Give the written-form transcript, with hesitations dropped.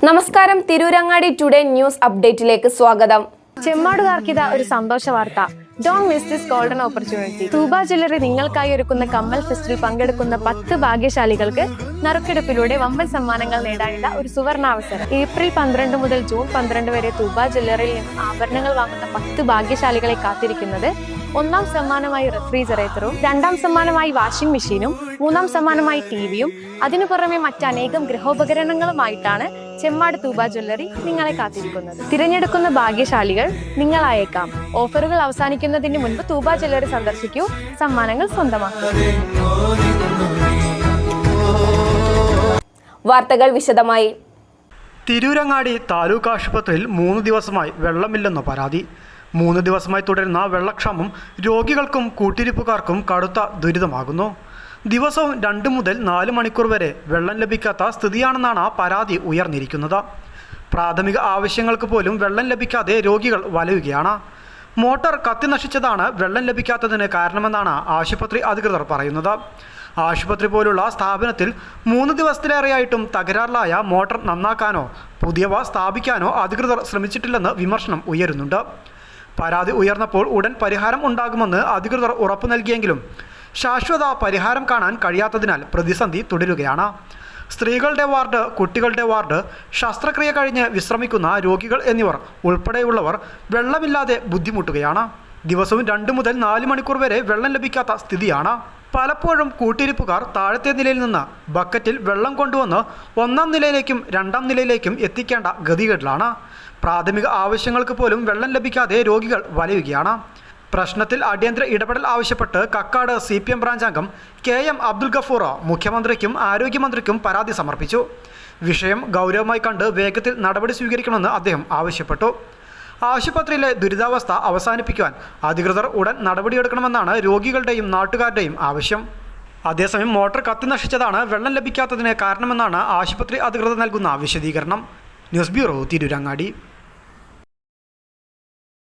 നമസ്കാരം, Tirurangadi today news അപ്ഡേറ്റിലേക്ക് സ്വാഗതം. ചെമ്മാടുകാർക്കിതാ ഒരു സന്തോഷ വാർത്ത. Don't miss this golden opportunity. Thooba jewellery നിങ്ങൾക്കായി ഒരുക്കുന്ന കമ്മൽ ഫെസ്റ്റിൽ പങ്കെടുക്കുന്ന 10 ഭാഗ്യശാലികൾക്ക് നറുക്കെടുപ്പിലൂടെ വമ്പൻ സമ്മാനങ്ങൾ നേടാനുള്ള ഒരു സുവർണാവസരം. ഏപ്രിൽ 12 മുതൽ ജൂൺ 12 വരെ തൂബ ജ്വല്ലറിയിൽ നിന്നും ആഭരണങ്ങൾ വാങ്ങുന്ന 10 ഭാഗ്യശാലികളെ കാത്തിരിക്കുന്നത് ഒന്നാം സമ്മാനമായി റെഫ്രിജറേറ്ററും, രണ്ടാം സമ്മാനമായി വാഷിംഗ് മെഷീനും, മൂന്നാം സമ്മാനമായി ടിവിയും, അതിനു പുറമെ മറ്റനേകം ഗൃഹോപകരണങ്ങളുമായിട്ടാണ് ചെമ്മാട് തൂബ ജ്വല്ലറി നിങ്ങളെ കാത്തിരിക്കുന്നത്. തിരഞ്ഞെടുക്കുന്ന ഭാഗ്യശാലികൾ നിങ്ങളായേക്കാം. ഓഫറുകൾ അവസാനിക്കുന്നതിന് മുൻപ് തൂബ ജ്വല്ലറി സന്ദർശിക്കൂ, സമ്മാനങ്ങൾ സ്വന്തമാക്കൂ. വാർത്തകൾ വിശദമായി. തിരൂരങ്ങാടി താലൂക്ക് ആശുപത്രിയിൽ 3 ദിവസമായി വെള്ളമില്ലെന്ന പരാതി. 3 ദിവസമായി തുടരുന്ന വെള്ളക്ഷാമം രോഗികൾക്കും കൂട്ടിരിപ്പുകാർക്കും കടുത്ത ദുരിതമാകുന്നു. ദിവസവും 2 മുതൽ 4 മണിക്കൂർ വരെ വെള്ളം ലഭിക്കാത്ത സ്ഥിതിയാണെന്നാണ് പരാതി ഉയർന്നിരിക്കുന്നത്. പ്രാഥമിക ആവശ്യങ്ങൾക്ക് പോലും വെള്ളം ലഭിക്കാതെ രോഗികൾ വലയുകയാണ്. മോട്ടോർ കത്തിനശിച്ചതാണ് വെള്ളം ലഭിക്കാത്തതിന് കാരണമെന്നാണ് ആശുപത്രി അധികൃതർ പറയുന്നത്. ആശുപത്രി പോലുള്ള സ്ഥാപനത്തിൽ 3 ദിവസത്തിലേറെയായിട്ടും തകരാറിലായ മോട്ടോർ നന്നാക്കാനോ പുതിയവ സ്ഥാപിക്കാനോ അധികൃതർ ശ്രമിച്ചിട്ടില്ലെന്ന് വിമർശനം ഉയരുന്നുണ്ട്. പരാതി ഉയർന്നപ്പോൾ ഉടൻ പരിഹാരം ഉണ്ടാകുമെന്ന് അധികൃതർ ഉറപ്പു നൽകിയെങ്കിലും ശാശ്വത പരിഹാരം കാണാൻ കഴിയാത്തതിനാൽ പ്രതിസന്ധി തുടരുകയാണ്. സ്ത്രീകളുടെ വാർഡ്, കുട്ടികളുടെ വാർഡ്, ശസ്ത്രക്രിയ കഴിഞ്ഞ് വിശ്രമിക്കുന്ന രോഗികൾ എന്നിവർ ഉൾപ്പെടെയുള്ളവർ വെള്ളമില്ലാതെ ബുദ്ധിമുട്ടുകയാണ്. ദിവസവും 2 മുതൽ 4 മണിക്കൂർ വരെ വെള്ളം ലഭിക്കാത്ത സ്ഥിതിയാണ്. പലപ്പോഴും കൂട്ടിരിപ്പുകാർ താഴത്തെ നിലയിൽ നിന്ന് ബക്കറ്റിൽ വെള്ളം കൊണ്ടുവന്ന് 1-ാം നിലയിലേക്കും 2-ാം നിലയിലേക്കും എത്തിക്കേണ്ട ഗതികേടിലാണ്. പ്രാഥമിക ആവശ്യങ്ങൾക്ക് പോലും വെള്ളം ലഭിക്കാതെ രോഗികൾ വലയുകയാണ്. പ്രശ്നത്തിൽ അടിയന്തര ഇടപെടൽ ആവശ്യപ്പെട്ട് കക്കാട് CPM ബ്രാഞ്ച് അംഗം KM അബ്ദുൽ ഗഫൂർ മുഖ്യമന്ത്രിക്കും ആരോഗ്യമന്ത്രിക്കും പരാതി സമർപ്പിച്ചു. വിഷയം ഗൗരവമായി കണ്ട് വേഗത്തിൽ നടപടി സ്വീകരിക്കണമെന്ന് അദ്ദേഹം ആവശ്യപ്പെട്ടു. ആശുപത്രിയിലെ ദുരിതാവസ്ഥ അവസാനിപ്പിക്കുവാൻ അധികൃതർ ഉടൻ നടപടിയെടുക്കണമെന്നാണ് രോഗികളുടെയും നാട്ടുകാരുടെയും ആവശ്യം. അതേസമയം മോട്ടോർ കത്തിനശിച്ചതാണ് വെള്ളം ലഭിക്കാത്തതിന് കാരണമെന്നാണ് ആശുപത്രി അധികൃതർ നൽകുന്ന വിശദീകരണം. News bureau, Tirurangadi.